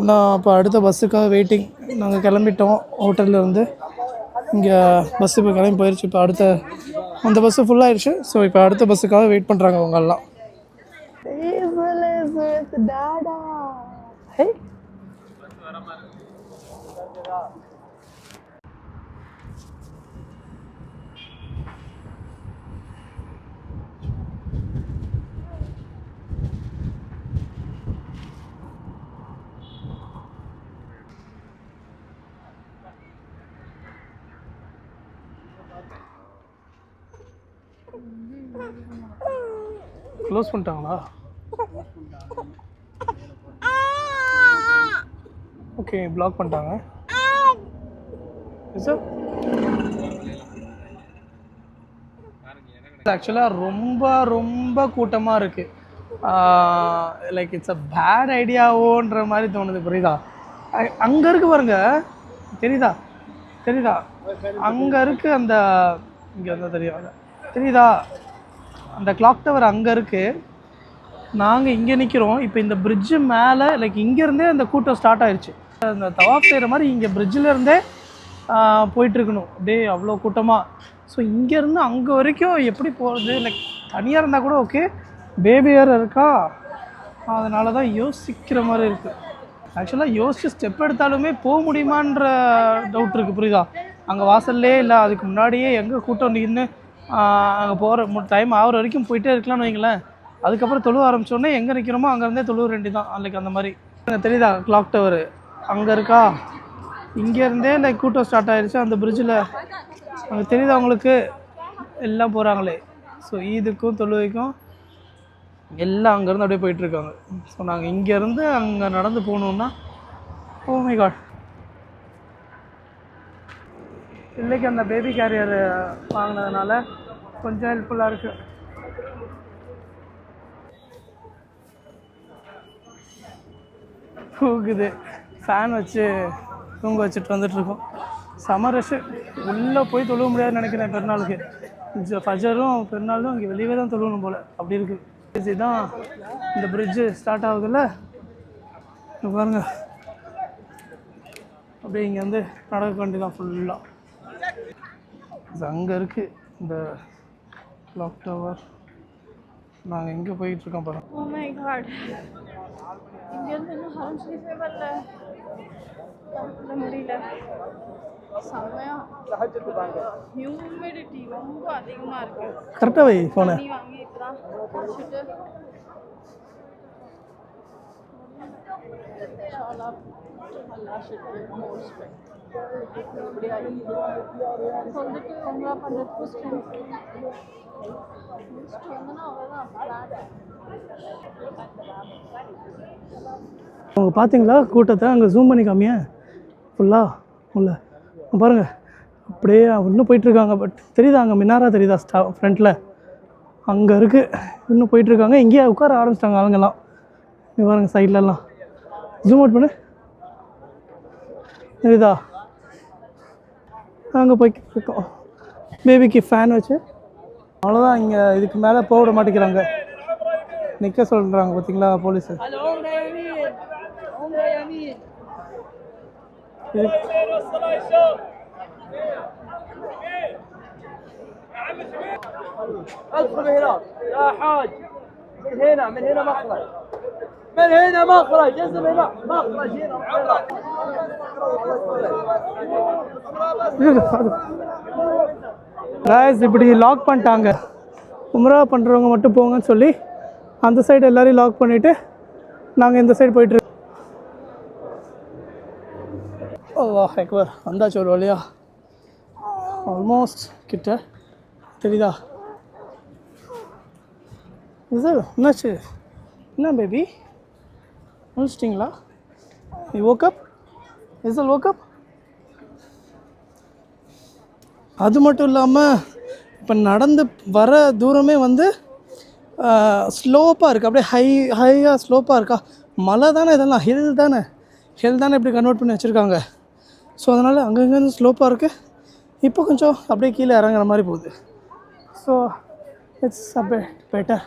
நான் இப்போ அடுத்த பஸ்ஸுக்காக வெயிட்டிங். நாங்கள் கிளம்பிட்டோம் ஹோட்டல்லேருந்து. இங்கே பஸ்ஸு இப்போ கிளம்பி போயிடுச்சு. இப்போ அடுத்த அந்த பஸ்ஸு ஃபுல்லாகிடுச்சு. ஸோ இப்போ அடுத்த பஸ்ஸுக்காக வெயிட் பண்ணுறாங்க அவங்கெல்லாம். க்ளோஸ் பண்ணிட்டாங்களா? ஓகே, பிளாக் பண்ணிட்டாங்க. ஆக்சுவலாக ரொம்ப கூட்டமாக இருக்குது. லைக் இட்ஸ் அ பேட் ஐடியாவோன்ற மாதிரி தோணுது. புரியுதா? அங்கே இருக்கு பாருங்க, தெரியுதா? அங்கே இருக்குது. அந்த இங்கே வந்து தெரியுதா? அந்த கிளாக் டவர் அங்கே இருக்குது. நாங்கள் இங்கே நிற்கிறோம். இப்போ இந்த பிரிட்ஜு மேலே லைக் இங்கேருந்தே அந்த கூட்டம் ஸ்டார்ட் ஆயிடுச்சு. அந்த தவாப் செய்கிற மாதிரி இங்கே பிரிட்ஜிலேருந்தே போயிட்டுருக்கணும். அப்படியே அவ்வளோ கூட்டமாக. ஸோ இங்கேருந்து அங்கே வரைக்கும் எப்படி போகிறது? லைக் தனியாக இருந்தால் கூட ஓகே, பேபி வேறு இருக்கா, அதனால தான் யோசிக்கிற மாதிரி இருக்குது. ஆக்சுவலாக யோசிச்சு ஸ்டெப் எடுத்தாலுமே போக முடியுமான்ற டவுட் இருக்குது. புரியுதா? அங்கே வாசல்லே இல்லை, அதுக்கு முன்னாடியே எங்கே கூட்டம் நின்று அங்கே போகிற டைம் ஆகிற வரைக்கும் போயிட்டே இருக்கலாம்னு வைங்களேன். அதுக்கப்புறம் தொழுவ ஆரம்பித்தோடனே எங்கே நிற்கிறோமோ அங்கேருந்தே தொழுவ ரெண்டு தான். லைக் அந்த மாதிரி தெரியுதா? கிளாக் டவர் அங்கே இருக்கா, இங்கேருந்தே லைக் கூட்டம் ஸ்டார்ட் ஆகிடுச்சு அந்த பிரிட்ஜில். அங்கே தெரியுதா உங்களுக்கு? எல்லாம் போகிறாங்களே. ஸோ ஈதுக்கும் தொழுவைக்கும் எல்லாம் அங்கேருந்து அப்படியே போயிட்டுருக்காங்க. ஸோ நாங்கள் இங்கேருந்து அங்கே நடந்து போகணுன்னா ஓ மை காட். இல்லைக்கு அந்த பேபி கேரியர் வாங்கினதுனால கொஞ்சம் ஹெல்ப்ஃபுல்லாக இருக்குது. தூக்குது, ஃபேன் வச்சு தூங்க வச்சுட்டு வந்துட்டுருக்கோம். செம ரஷ்ஷு. உள்ளே போய் தொழுவ முடியாதுன்னு நினைக்கிறேன் பெருநாளுக்கு. ஃபஜரும் பெருநாளும் இங்கே வெளியே தான் தொழுவணும் போல், அப்படி இருக்குது. இதுதான் இந்த பிரிட்ஜு ஸ்டார்ட் ஆகுதுல்ல, பாருங்க. அப்படியே இங்கேருந்து நடக்க வேண்டியதான் ஃபுல்லாக. அங்கே இருக்குது இந்த கிளாக் டவர். நாங்கள் எங்கே போயிட்டுருக்கோம் பாருங்க. Oh my god. இங்கேருந்து இன்னும் ஹரம் ஷரீஃபே வரல முடியல. செம்மையா ஹியூமிடிட்டி ரொம்ப அதிகமாக இருக்குது. கரெக்டாக வை ஃபோனை. வாங்கி இப்போதான் குடிச்சிட்டு சொல்லிட்டு உங்களா பண்ணுறது அவங்க பார்த்தீங்களா கூட்டத்தை? அங்கே ஜூம் பண்ணி காமிய ஃபுல்லாக உள்ள பாருங்கள். அப்படியே இன்னும் போயிட்டுருக்காங்க. பட் தெரியுதா அங்கே மினாரா தெரியுதா? ஃப்ரண்ட்டில் அங்கே இருக்குது. இன்னும் போயிட்டுருக்காங்க. இங்கேயே உட்கார ஆரம்பிச்சிட்டாங்க ஆளுங்கெல்லாம். இங்கே பாருங்கள் சைட்லலாம். ஜூம் அவுட் பண்ணு, தெரியுதா? அங்கே போய்கிட்டு இருக்கோம். பேபிக்கு ஃபேன் வச்சு அவ்வளோதான். இங்கே இதுக்கு மேலே போக விட மாட்டேங்கிறாங்க, நிற்க சொல்கிறாங்க. பார்த்தீங்களா போலீஸு? ادخل هنا يا حاج. من هنا مخرج. من هنا مخرج. انزل هنا مخرج هنا. गाइस இப்படி லாக் பண்ணிட்டாங்க. உம்ரா பண்ணுறவங்க மட்டும் போங்கன்னு சொல்லி அந்த சைடு எல்லோரையும் லாக் பண்ணிவிட்டு நாங்கள் இந்த சைடு போயிட்டுருக்கோம். அல்லாஹ் அக்பர். வந்தாச்சு ஒரு வழியா, ஆல்மோஸ்ட் கிட்ட. தெரியுதா? இது என்னாச்சு? என்ன பேபி முடிச்சிட்டிங்களா? நீ ஓக்கப் இசல் ஓக்கப். அது மட்டும் இல்லாமல் இப்போ நடந்து வர தூரமே வந்து ஸ்லோப்பாக இருக்குது. அப்படியே ஹையாக ஸ்லோப்பாக இருக்கா. மலை தானே இதெல்லாம், ஹில் தானே இப்படி கன்வெர்ட் பண்ணி வச்சுருக்காங்க. ஸோ அதனால் அங்கங்கே ஸ்லோப்பாக இருக்குது. இப்போ கொஞ்சம் அப்படியே கீழே இறங்குற மாதிரி போகுது. So it's a bit better.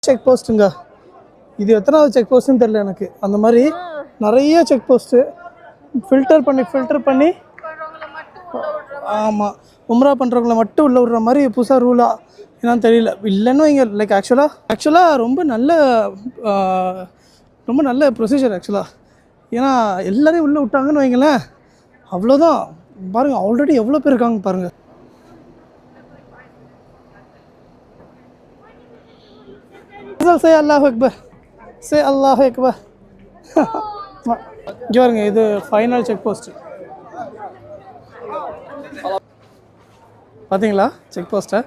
Check போஸ்ட்டுங்க. இது எத்தனாவது செக் போஸ்ட்டுன்னு தெரியல எனக்கு. அந்த மாதிரி நிறைய செக் போஸ்ட்டு ஃபில்டர் பண்ணி ஆமாம், உம்ரா பண்ணுறவங்கள மட்டும் உள்ளே விடுற மாதிரி புதுசாக ரூலாக என்னன்னு தெரியல. இல்லைன்னு இங்கே லைக் ஆக்சுவலாக ரொம்ப நல்ல ப்ரொசீஜர் ஆக்சுவலாக. ஏன்னா எல்லோரையும் உள்ளே விட்டாங்கன்னு வைங்களேன், அவ்வளோதான். பாருங்கள் ஆல்ரெடி எவ்வளோ பேர் இருக்காங்க பாருங்கள். சே அல்லாஹ் அக்பர், சே அல்லாஹ் அக்பர். இங்கே பாருங்க, இது ஃபைனல் செக் போஸ்ட்டு. பார்த்தீங்களா செக் போஸ்ட்டை?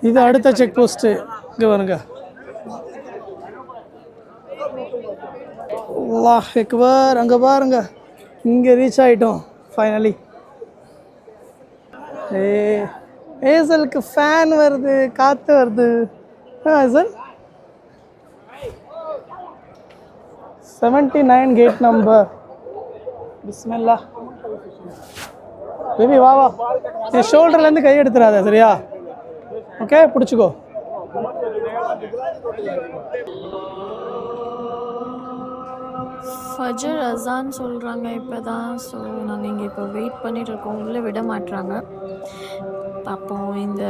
இது அடுத்த செக் போஸ்ட்டு. இங்கே பாருங்க, அல்லாஹ் அக்பர். அங்கே பாருங்க, இங்கே ரீச் ஆகிட்டோம் ஃபைனலி. ஏசலுக்கு ஃபேன் வருது, காற்று வருது. ஏசல் 79 கேட் நம்பர். பிஸ்மில்லா பேபி, வா என் ஷோல்டர்லேருந்து கை எடுத்துடாத, சரியா? ஓகே, பிடிச்சிக்கோ. ஃபஜர் அசான் சொல்கிறாங்க இப்போ தான். ஸோ நாங்கள் இங்கே இப்போ வெயிட் பண்ணிகிட்டு இருக்கோம். உள்ளே விட மாட்டுறாங்க. பார்ப்போம், இந்த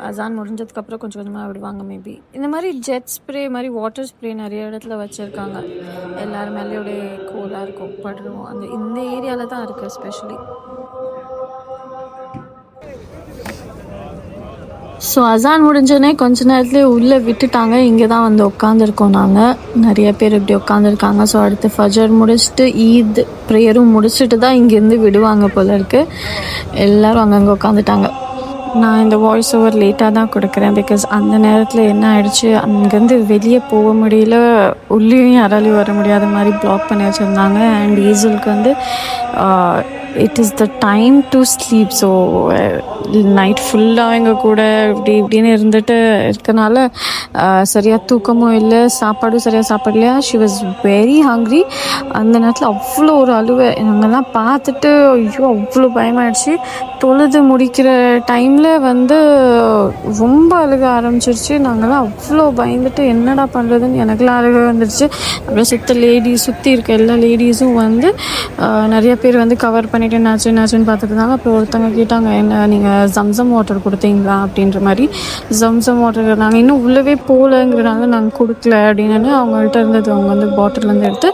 அசான் முடிஞ்சதுக்கப்புறம் கொஞ்சம் கொஞ்சமாக விடுவாங்க மேபி. இந்த மாதிரி ஜெட் ஸ்ப்ரே மாதிரி வாட்டர் ஸ்ப்ரே நிறைய இடத்துல வச்சுருக்காங்க. எல்லோரும் மேலேயோட கூலாக இருக்கும், படுறோம். இந்த ஏரியாவில் தான் இருக்குது எஸ்பெஷலி. ஸோ அசான் முடிஞ்சோடனே கொஞ்ச நேரத்துலேயே உள்ளே விட்டுட்டாங்க. இங்கே தான் வந்து உட்காந்துருக்கோம் நாங்கள். நிறைய பேர் இப்படி உட்காந்துருக்காங்க. ஸோ அடுத்து ஃபஜர் முடிச்சுட்டு ஈத் ப்ரேயரும் முடிச்சுட்டு தான் இங்கேருந்து விடுவாங்க போல இருக்குது. எல்லோரும் அங்கங்கே உட்காந்துட்டாங்க. நான் இந்த வாய்ஸ் ஓவர் லேட்டாக தான் கொடுக்குறேன். பிகாஸ் அந்த நேரத்தில் என்ன ஆயிடுச்சு, அங்கேருந்து வெளியே போக முடியல, உள்ளேயும் யாராலையும் வர முடியாத மாதிரி பிளாக் பண்ணி வச்சுருந்தாங்க. அண்ட் ஈசலுக்கு வந்து it is the time to sleep. So night ஃபுல்லாக எங்கள் கூட இப்படின்னு இருந்துட்டு இருக்கனால சரியாக தூக்கமும் இல்லை, சாப்பாடும் சரியாக சாப்பிடலையா. She was very hungry. அந்த நேரத்தில் அவ்வளோ ஒரு அழுவை நாங்கள்லாம் பார்த்துட்டு, ஐயோ அவ்வளோ பயமாயிடுச்சு. தொழுது முடிக்கிற டைமில் வந்து ரொம்ப அழுக ஆரம்பிச்சிருச்சு. நாங்கள்லாம் அவ்வளோ பயந்துட்டு என்னடா பண்ணுறதுன்னு எனக்குலாம் அழுக வந்துடுச்சு. அப்புறம் சுற்றி இருக்க எல்லா லேடிஸும் வந்து நிறைய பேர் வந்து கவர் பண்ணிவிட்டு என்னாச்சுன்னு பார்த்துட்டு இருந்தாங்க. அப்புறம் ஒருத்தவங்க கேட்டாங்க, என்ன நீங்கள் ஜம்சம் வாட்டர் கொடுத்தீங்களா அப்படின்ற மாதிரி. ஜம்சம் வாட்டர் நாங்கள் இன்னும் உள்ளவே போகலங்கிறனால நாங்கள் கொடுக்கல அப்படின்னு அவங்கள்ட்ட இருந்தது. அவங்க வந்து பாட்டிலேருந்து எடுத்து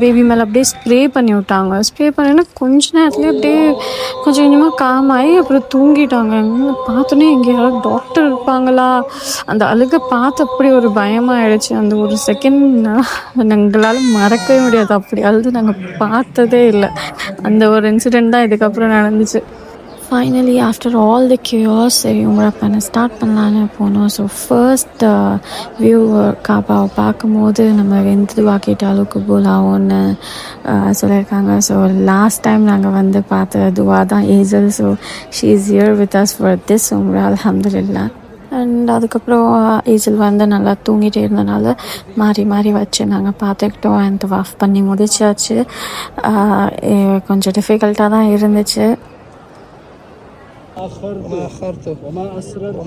பேபி மேலே அப்படியே ஸ்ப்ரே பண்ணி விட்டாங்க. ஸ்ப்ரே பண்ணினா கொஞ்ச நேரத்துலேயே அப்படியே கொஞ்சம் கொஞ்சமாக காமாயி அப்புறம் தூங்கிட்டாங்க. பார்த்தோன்னே எங்கே யாராவது டாக்டர் இருப்பாங்களா, அந்த அழுக பார்த்து அப்படி ஒரு பயமாகிடுச்சு. அந்த ஒரு செகண்ட் எங்களால் மறக்கவே முடியாது. அப்படி அழுது நாங்கள் பார்த்ததே இல்லை. அந்த ஒரு இன்சிடெண்ட் தான் இதுக்கப்புறம் நடந்துச்சு. ஃபைனலி ஆஃப்டர் ஆல் தி கியூஸ் சரி உம்ரா பண்ண ஸ்டார்ட் பண்ணலான்னு போனோம். ஸோ ஃபர்ஸ்ட் வியூ காபாவை பார்க்கும்போது நம்ம எந்த துவா கேட்டாலும் கபூல் ஆகும்னு சொல்லியிருக்காங்க. ஸோ லாஸ்ட் டைம் நாங்கள் வந்து பார்த்த துவா தான் ஏசல். So she is here with us for this உம்ரா, அல்ஹம்துலில்லாஹ். அண்ட் அதுக்கப்புறம் ஏசல் வந்து நல்லா தூங்கிட்டே இருந்தனால மாறி வச்சு நாங்கள் பார்த்துக்கிட்டோம். அண்ட் வாஃப் பண்ணி முடிச்சாச்சு. கொஞ்சம் டிஃபிகல்ட்டாக தான் இருந்துச்சு. أخرت وما أسررت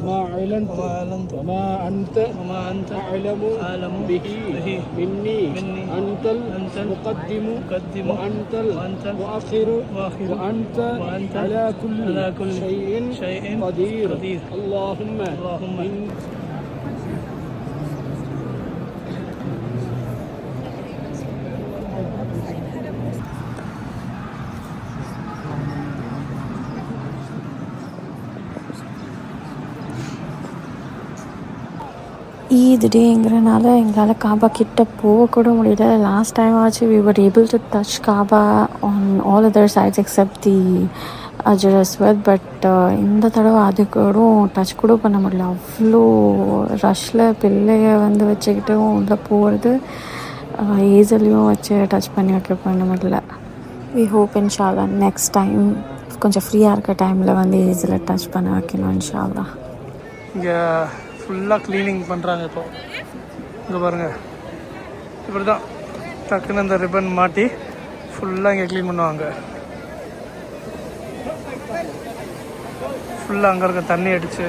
وما أعلنت وما أنت أعلم به مني أنت المقدم وأنت المؤخر وأنت على كل شيء قدير. اللهم ஈத் டேங்கிறனால எங்களால் காபா கிட்ட போகக்கூட முடியல. லாஸ்ட் டைம் ஆச்சு we were able to touch Kaaba on all other sides except the Hajar Aswad. But இந்த தடவை அது கூட டச் கூட பண்ண முடியல. அவ்வளோ ரஷ்ஷில் பிள்ளைய வந்து வச்சுக்கிட்டும் உள்ளே போகிறது, ஏசலையும் வச்சு டச் பண்ண முடியல. we hope இன்ஷால்லா நெக்ஸ்ட் டைம் கொஞ்சம் ஃப்ரீயாக இருக்க டைமில் வந்து ஏசில் டச் பண்ண வைக்கணும் இன்ஷால்லா. இங்கே ஃபுல்லாக க்ளீனிங் பண்ணுறாங்க. இப்போ இங்கே பாருங்கள், இப்படி தான் டக்குன்னு அந்த ரிப்பன் மாட்டி ஃபுல்லாக இங்கே க்ளீன் பண்ணுவாங்க. ஃபுல்லாக அங்கே இருக்க தண்ணி அடித்து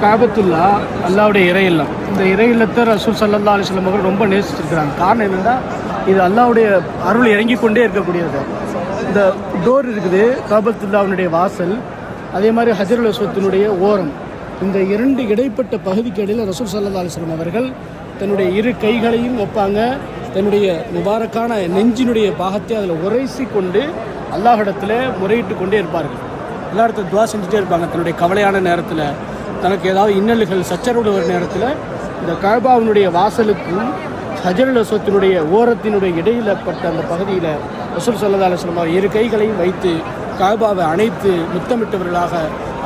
காபத்துல்லா அல்லாவுடைய இறை இல்லம். இந்த இறை இல்லத்தை ரசூல் ஸல்லல்லாஹு அலைஹி வஸல்லம் அவர்கள் ரொம்ப நேசிச்சிருக்கிறாங்க. காரணம் என்னென்னா இது அல்லாவுடைய அருள் இறங்கி கொண்டே இருக்கக்கூடியது. இந்த டோர் இருக்குது காபத்துல்லாவுடைய வாசல், அதே மாதிரி ஹஜருல் அஸ்வத்தினுடைய ஓரம், இந்த இரண்டு இடைப்பட்ட பகுதிக்கு இடையில் ரசூல் ஸல்லல்லாஹு அலைஹி வஸல்லம் அவர்கள் தன்னுடைய இரு கைகளையும் வைப்பாங்க. தன்னுடைய முபாரக்கான நெஞ்சினுடைய பாகத்தை அதில் உரைசி கொண்டு அல்லாஹிடத்தில் முறையிட்டு கொண்டே இருப்பார்கள். எல்லா இடத்துல துவா செஞ்சுட்டே இருப்பாங்க. தன்னுடைய கவலையான நேரத்தில், தனக்கு ஏதாவது இன்னல்கள் சச்சரவுள்ள ஒரு நேரத்தில் இந்த கஅபாவினுடைய வாசலுக்கும் ஹஜருல் அஸ்வத்தினுடைய ஓரத்தினுடைய இடையிலப்பட்ட அந்த பகுதியில் ரசூல் ஸல்லல்லாஹு அலைஹி வஸல்லம் இரு கைகளையும் வைத்து கஅபாவை அணைத்து முத்தமிட்டவர்களாக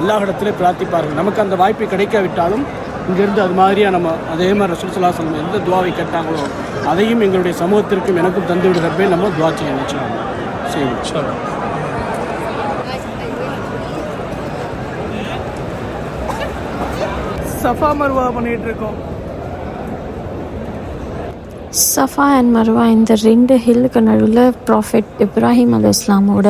அல்லாஹிடத்தில் பிரார்த்திப்பார்கள். நமக்கு அந்த வாய்ப்பு கிடைக்காவிட்டாலும் இங்கேருந்து அது மாதிரியாக நம்ம அதே மாதிரி ரசூல் ஸல்லல்லாஹு அலைஹி வஸல்லம் எந்த துவாவை கேட்டாங்களோ அதையும் எங்களுடைய சமூகத்திற்கும் எனக்கும் தந்து விடுகிறப்பே நம்ம துவா செய்ய நினைச்சோம். சரி, சஃபா மர்வா பண்ணிகிட்டு இருக்கோம். சஃபா அண்ட் மர்வா இந்த ரெண்டு ஹில்லுக்கு நடுவில் ப்ராஃபெட் இப்ராஹிம் அலி இஸ்லாமோட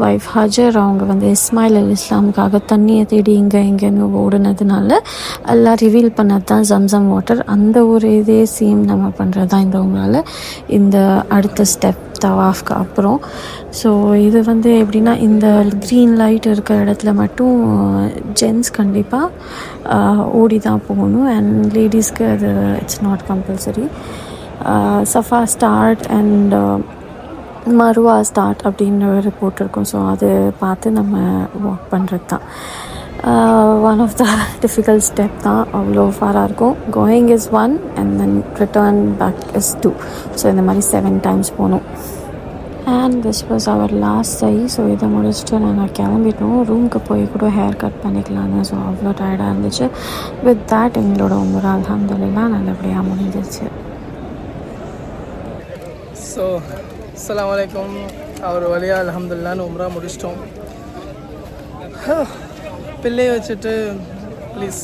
ஒய்ஃப் ஹஜர் அவங்க வந்து இஸ்மாயில் அலி இஸ்லாமுக்காக தண்ணியை தேடி இங்கேன்னு ஓடுனதுனால எல்லாம் ரிவீல் பண்ணது தான் ஜம்சம் வாட்டர். அந்த ஒரு இதே சேம் நம்ம பண்ணுறது தான் இந்த உங்களால் இந்த அடுத்த ஸ்டெப் தவாஃப்க்கு அப்புறம். ஸோ இது வந்து எப்படின்னா இந்த க்ரீன் லைட் இருக்கிற இடத்துல மட்டும் ஜென்ட்ஸ் கண்டிப்பாக ஓடி தான் போகணும், அண்ட் லேடிஸ்க்கு அது it's not compulsory. Safa start and Marwa start அப்படின்னு ஒரு போட்டிருக்கோம். ஸோ அது பார்த்து நம்ம வாக் பண்ணுறது தான். One of the difficult step தான், அவ்வளோ ஃபாராக இருக்கும். Going is 1 and then return back is 2. So இந்த மாதிரி 7 times போகணும். And this was our last sai. So இதை முடிச்சுட்டு நாங்கள் கிளம்பிட்டோம். ரூமுக்கு போய் கூட ஹேர் கட் பண்ணிக்கலான்னு. ஸோ அவ்வளோ டயர்டாக இருந்துச்சு. வித் தேட் எங்களோட உம்ரா அல்ஹம்துலில்லாஹ் நல்லபடியாக முடிஞ்சிருச்சு. ஸோ அஸ்ஸலாமு அலைக்கும். அவர் வழியாக அல்ஹம்துலில்லாஹ்னு உம்ரா முடிச்சிட்டோம். பிள்ளையை வச்சுட்டு ப்ளீஸ்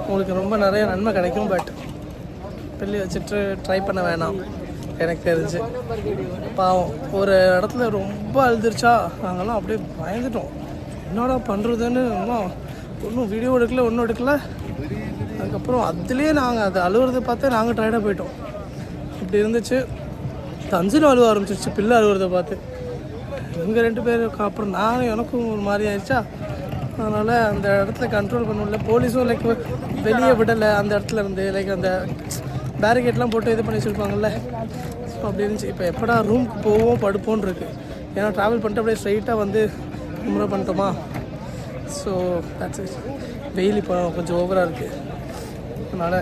உங்களுக்கு ரொம்ப நிறைய நன்மை கிடைக்கும், பட் பிள்ளையை வச்சுட்டு ட்ரை பண்ண வேணாம் எனக்கு தெரிஞ்சு. பாவம் ஒரு இடத்துல ரொம்ப அழுதுருச்சா, நாங்கள்லாம் அப்படியே பயந்துட்டோம். என்னடா பண்ணுறதுன்னு ஒன்றும் வீடியோ எடுக்கல, ஒன்றும் எடுக்கல. அதுக்கப்புறம் அதுலேயே நாங்கள் அது அழுகுறதை பார்த்து நாங்கள் டயர்டாக போயிட்டோம். இப்படி இருந்துச்சு. தஞ்சிலும் அழுவ ஆரம்பிச்சிருச்சு பிள்ளை அழுகுறதை பார்த்து. இவங்க 2 பேருக்கு அப்புறம் எனக்கும் ஒரு மாதிரி ஆயிடுச்சா. அதனால் அந்த இடத்துல கண்ட்ரோல் பண்ண முடியல. போலீஸும் லைக் வெளியே விடலை அந்த இடத்துல இருந்து. லைக் அந்த பேரிகேட்லாம் போட்டு இது பண்ணி வச்சுருப்பாங்கல்ல. ஸோ அப்படி இருந்துச்சு. இப்போ எப்படா ரூமுக்கு போவோம் படுப்போன்னு இருக்குது. ஏன்னா ட்ராவல் பண்ணிட்டு அப்படியே ஸ்ட்ரைட்டாக வந்து உம்ரா பண்ணிட்டோமா. So that's it. வெயில் இப்போ கொஞ்சம் ஓவராக இருக்குது. அதனால்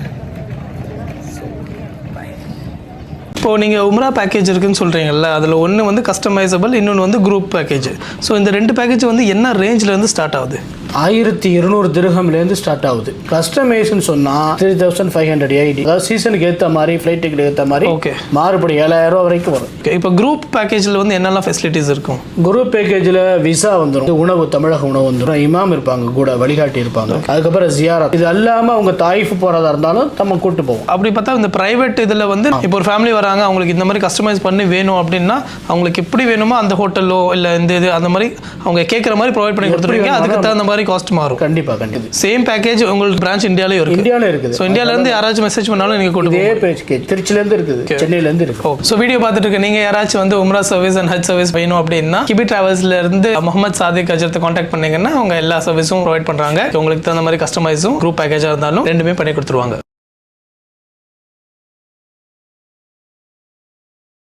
இப்போது நீங்கள் உம்ரா பேக்கேஜ் இருக்குதுன்னு சொல்கிறீங்கல்ல, அதில் ஒன்று வந்து கஸ்டமைசபிள், இன்னொன்று வந்து குரூப் பேக்கேஜ். ஸோ இந்த 2 பேக்கேஜ் வந்து என்ன ரேஞ்சிலேருந்து ஸ்டார்ட் ஆகுது? 1200 திர்ஹம்லேருந்து ஸ்டார்ட் ஆகுது. கஸ்டமைஸ்ன்னு சொன்னால் 3500 AED. அதாவது சீசனுக்கு ஏற்ற மாதிரி, ஃப்ளைட் டிக்கெட் ஏற்ற மாதிரி ஓகே மாறுபடி 7000 ரூபா வரைக்கும் வரும். இப்போ குரூப் பேக்கேஜில் வந்து என்னெல்லாம் ஃபெசிலிட்டிஸ் இருக்கும்? குரூப் பேக்கேஜில் விசா வந்துடும், உணவு தமிழக உணவு வந்துடும், இமாம் இருப்பாங்க கூட வழிகாட்டி இருப்பாங்க, அதுக்கப்புறம் ஜியாரத். இது இல்லாமல் அவங்க தாயிஃப் போகிறதா இருந்தாலும் நம்ம கூட்டு போவோம். அப்படி பார்த்தா இந்த ப்ரைவேட் இதில் வந்து இப்போ ஒரு ஃபேமிலி வராங்க, அவங்களுக்கு இந்த மாதிரி கஸ்டமைஸ் பண்ணி வேணும் அப்படின்னா அவங்களுக்கு எப்படி வேணுமோ அந்த ஹோட்டலோ இல்லை இந்த இது அந்த மாதிரி அவங்க கேட்குற மாதிரி ப்ரொவைட் பண்ணி கொடுத்துருவீங்க. அதுக்கு தகுந்த மாதிரி காஸ்ட் மாறும். கண்டிப்பாக. சேம் பேக்கேஜ் உங்களுக்கு பிரான்ச் இந்தியாவிலேயும் இருக்குது. இந்தியாவில இருக்குது. ஸோ இந்தியாவிலேருந்து யாராச்சும் மெசேஜ் பண்ணாலும் நீங்கள் கூட்டு இதே பேக்கேஜ் திருச்சிலேருந்து இருக்குது, சென்னையிலேருந்து இருக்குது. ஓகே. ஸோ வீடியோ பார்த்துட்டு இருக்க நீங்கள் யாராச்சும் வந்து உம்ரா சர்வீஸ் அண்ட் ஹஜ் சர்வீஸ் வேணும் அப்படின்னா கிபி டிராவல்ஸ்லேருந்து முகமது சாதிக் அஜரத்தை கான்டாக்ட் பண்ணீங்கன்னா அவங்க எல்லா சர்வீஸும் ப்ரொவைட் பண்ணுறாங்க. உங்களுக்கு தகுந்த மாதிரி கஸ்டமைஸும் குரூப் பேக்கேஜாக இருந்தாலும் 2மே பண்ணி கொடுத்துருவாங்க.